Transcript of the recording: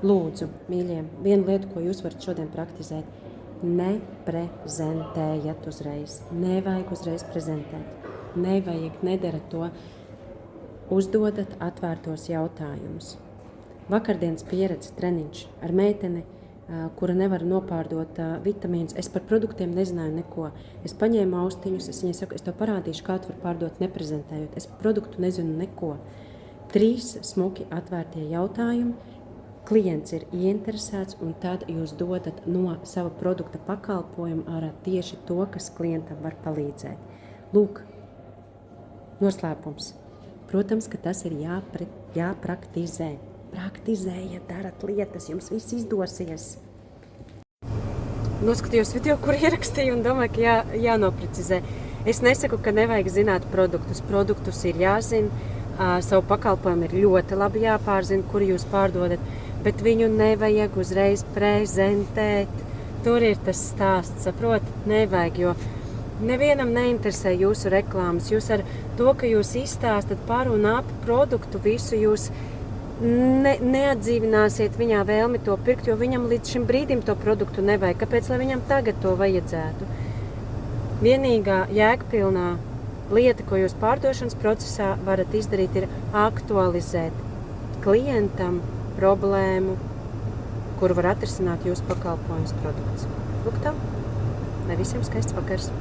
Lūdzu, mīļie, viena lieta, ko jūs varat šodien praktizēt, neprezentējat uzreiz. Nevajag uzreiz prezentēt. Nedara to. Uzdodat atvērtos jautājumus. Vakardienas pieredze treniņš ar meiteni, kura nevar nopārdot vitamīnus. Es par produktiem nezināju neko. Es paņēmu austiņus, es viņai saku, es tev parādīšu, kā tu vari pārdot neprezentējot. Es par produktu nezinu neko. 3 smuki atvērtie jautājumi. Klients ir ieinteresēts, un tad jūs dodat no sava produkta pakalpojumu ārā tieši to, kas klientam var palīdzēt. Lūk, noslēpums. Protams, ka tas ir jāpraktizē. Praktizējiet, darat lietas, jums viss izdosies. Noskatījos video, kur ierakstīju un domāju, ka jānoprecizē. Es nesaku, ka nevajag zināt produktus. Produktus ir jāzina, savu pakalpojumu ir ļoti labi jāpārzina, kur jūs pārdodat, bet viņu nevajag uzreiz prezentēt. Tur ir tas stāsts, saprotat, nevajag, jo nevienam neinteresē jūsu reklāmas. Jūs ar to, ka jūs izstāstat par un ap produktu visu, jūs neatdzīvināsiet viņā vēlmi to pirkt, jo viņam līdz šim brīdim to produktu nevajag. Kāpēc, lai viņam tagad to vajadzētu? Vienīgā jēgpilnā lieta, ko jūs pārdošanas procesā varat izdarīt, ir aktualizēt klientam problēmu, kuru var atrisināt jūsu pakalpojums produkts. Lūk tā, lai visiem skaists vakars!